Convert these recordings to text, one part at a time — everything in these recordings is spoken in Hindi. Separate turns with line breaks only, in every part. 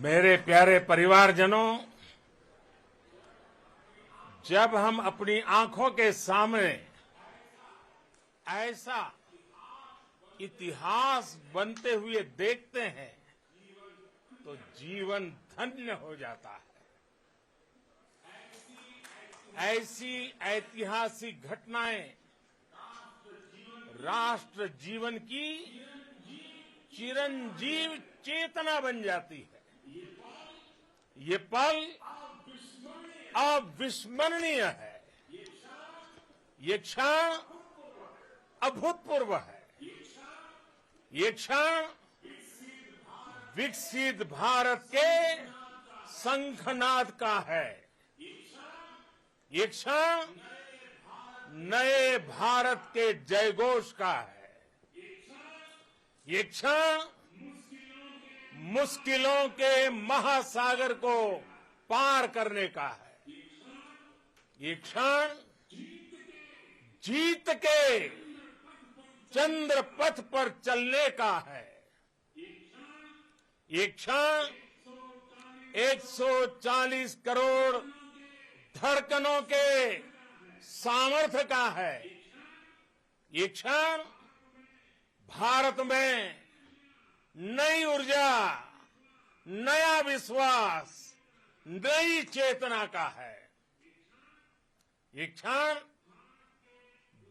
मेरे प्यारे परिवारजनों, जब हम अपनी आंखों के सामने ऐसा इतिहास बनते हुए देखते हैं तो जीवन धन्य हो जाता है। ऐसी ऐतिहासिक घटनाएं राष्ट्र जीवन की चिरंजीव चेतना बन जाती है। ये पल अविस्मरणीय है। ये क्षण अभूतपूर्व है। ये क्षण विकसित भारत के शंखनाद का है। ये क्षण नए भारत के जयघोष का है। ये क्षण मुश्किलों के महासागर को पार करने का है। ये क्षण जीत के चंद्र पथ पर चलने का है। ये क्षण 140 करोड़ धड़कनों के सामर्थ्य का है। ये क्षण भारत में नई ऊर्जा, नया विश्वास, नई चेतना का है। ये क्षण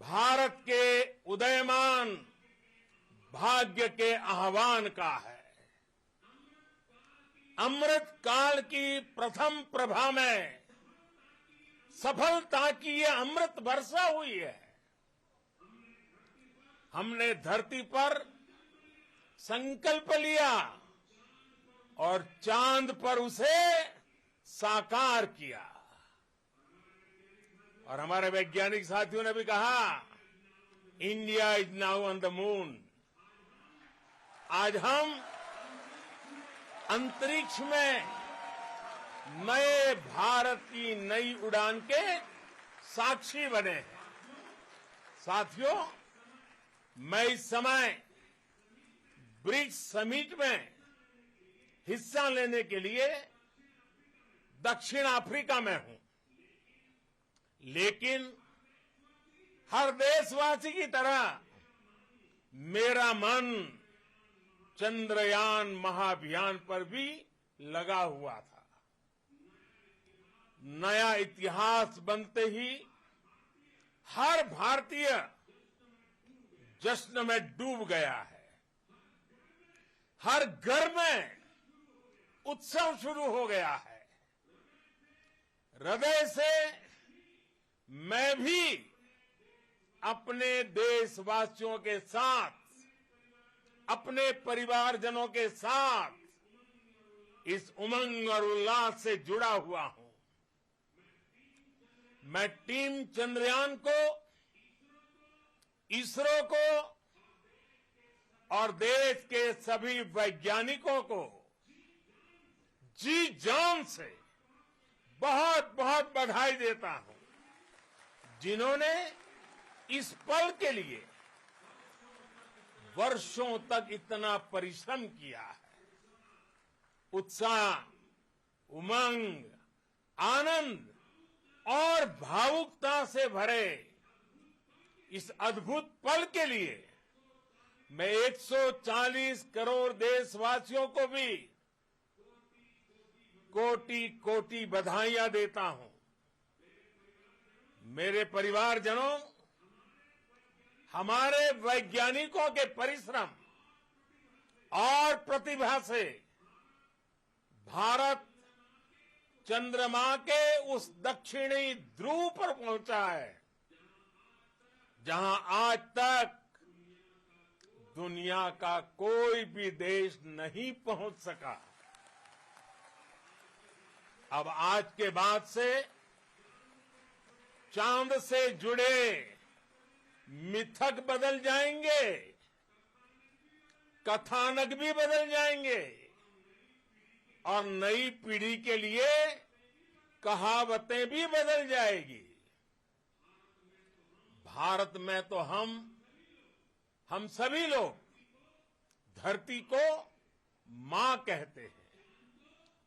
भारत के उदयमान भाग्य के आह्वान का है। अमृत काल की प्रथम प्रभा में सफलता की ये अमृत वर्षा हुई है। हमने धरती पर संकल्प लिया और चांद पर उसे साकार किया। और हमारे वैज्ञानिक साथियों ने भी कहा, India is now on the moon. आज हम अंतरिक्ष में नए भारत की नई उड़ान के साक्षी बने हैं। साथियों, मैं इस समय ब्रिक्स समिट में हिस्सा लेने के लिए दक्षिण अफ्रीका में हूं, लेकिन हर देशवासी की तरह मेरा मन चंद्रयान महाअभियान पर भी लगा हुआ था। नया इतिहास बनते ही हर भारतीय जश्न में डूब गया है। हर घर में उत्सव शुरू हो गया है। हृदय से मैं भी अपने देशवासियों के साथ, अपने परिवारजनों के साथ इस उमंग और उल्लास से जुड़ा हुआ हूं। मैं टीम चंद्रयान को, इसरो को और देश के सभी वैज्ञानिकों को जी जान से बहुत बहुत बधाई देता हूं, जिन्होंने इस पल के लिए वर्षों तक इतना परिश्रम किया है। उत्साह, उमंग, आनंद और भावुकता से भरे इस अद्भुत पल के लिए मैं 140 करोड़ देशवासियों को भी कोटि कोटि बधाइयां देता हूं। मेरे परिवारजनों, हमारे वैज्ञानिकों के परिश्रम और प्रतिभा से भारत चंद्रमा के उस दक्षिणी ध्रुव पर पहुंचा है, जहां आज तक दुनिया का कोई भी देश नहीं पहुंच सका। अब आज के बाद से चांद से जुड़े मिथक बदल जाएंगे, कथानक भी बदल जाएंगे और नई पीढ़ी के लिए कहावतें भी बदल जाएगी। भारत में तो हम सभी लोग धरती को मां कहते हैं।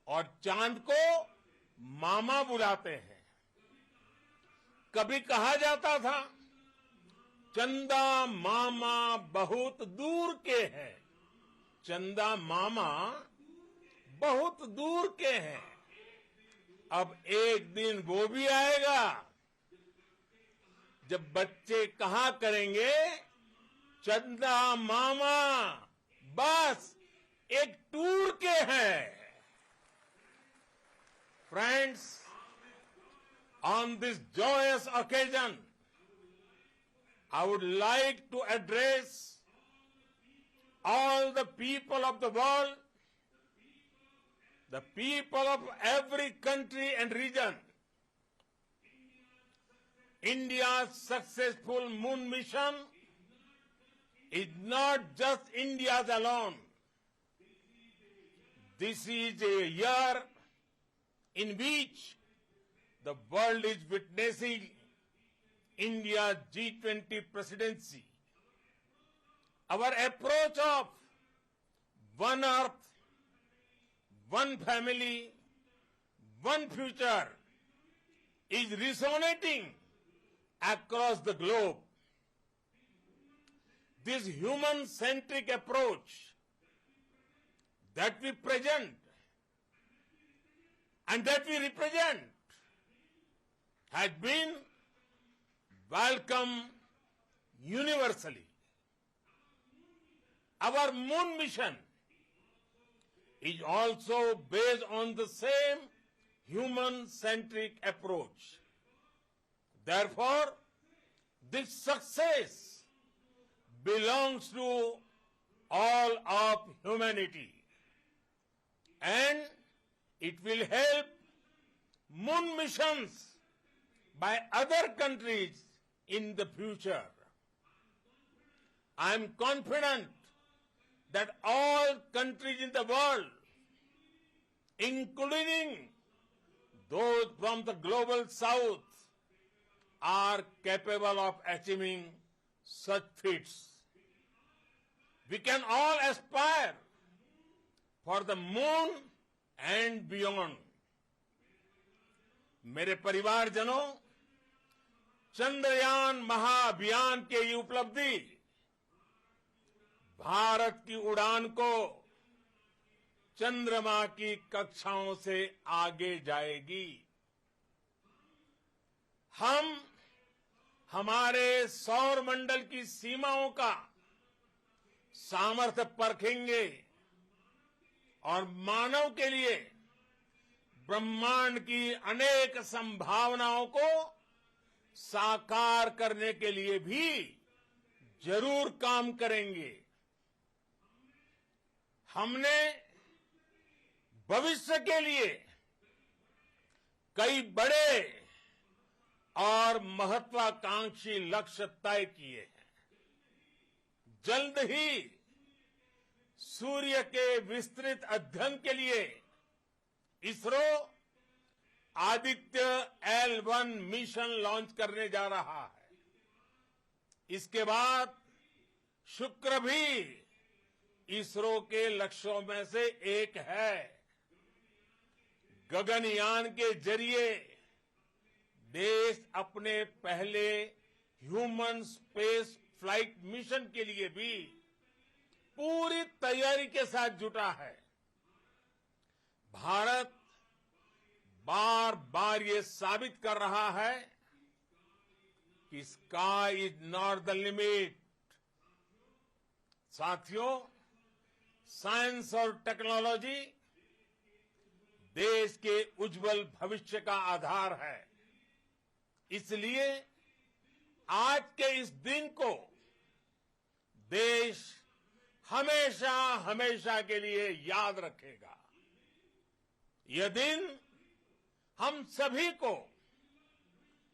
और चांद को मामा बुलाते हैं। कभी कहा जाता था चंदा मामा बहुत दूर के हैं, चंदा मामा बहुत दूर के हैं। अब एक दिन वो भी आएगा जब बच्चे कहा करेंगे चंदा मामा बस एक टूर के हैं। Friends, on this joyous occasion, I would like to address all the people of the world, the people of every country and region. India's successful moon mission is not just India's alone. This is a year in which the world is witnessing India's G20 presidency. Our approach of one earth, one family, one future is resonating across the globe. This human-centric approach that we present and that we represent has been welcomed universally. Our moon mission is also based on the same human-centric approach. Therefore, this success belongs to all of humanity, and it will help moon missions by other countries in the future. I am confident that all countries in the world, including those from the global south, are capable of achieving such feats. We can all aspire for the moon and beyond. मेरे परिवारजनों, चंद्रयान महाअभियान की ये उपलब्धि भारत की उड़ान को चंद्रमा की कक्षाओं से आगे जाएगी। हम हमारे सौर मंडल की सीमाओं का सामर्थ्य परखेंगे और मानव के लिए ब्रह्मांड की अनेक संभावनाओं को साकार करने के लिए भी जरूर काम करेंगे। हमने भविष्य के लिए कई बड़े और महत्वाकांक्षी लक्ष्य तय किए हैं। जल्द ही सूर्य के विस्तृत अध्ययन के लिए ISRO Aditya L1 mission launch करने जा रहा है। इसके बाद शुक्र भी इसरो के लक्ष्यों में से एक है। गगनयान के जरिए देश अपने पहले ह्यूमन स्पेस फ्लाइट मिशन के लिए भी पूरी तैयारी के साथ जुटा है। भारत बार बार ये साबित कर रहा है कि sky is not the limit. साथियों, साइंस और टेक्नोलॉजी देश के उज्जवल भविष्य का आधार है। इसलिए आज के इस दिन को देश हमेशा हमेशा के लिए याद रखेगा। यह दिन हम सभी को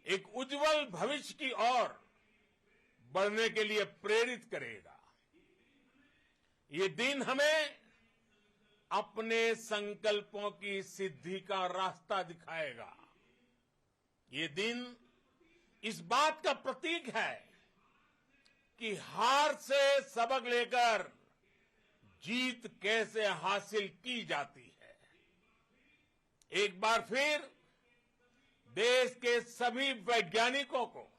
एक उज्जवल भविष्य की ओर बढ़ने के लिए प्रेरित करेगा। ये दिन हमें अपने संकल्पों की सिद्धि का रास्ता दिखाएगा। ये दिन इस बात का प्रतीक है कि हार से सबक लेकर जीत कैसे हासिल की जाती है। एक बार फिर देश के सभी वैज्ञानिकों को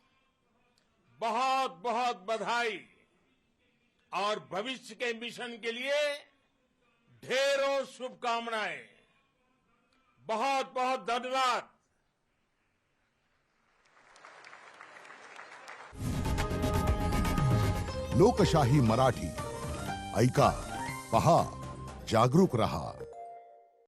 बहुत बहुत बधाई और भविष्य के मिशन के लिए ढेरों शुभकामनाएं। बहुत बहुत धन्यवाद।
लोकशाही मराठी ऐका, पहा, जागरूक रहा।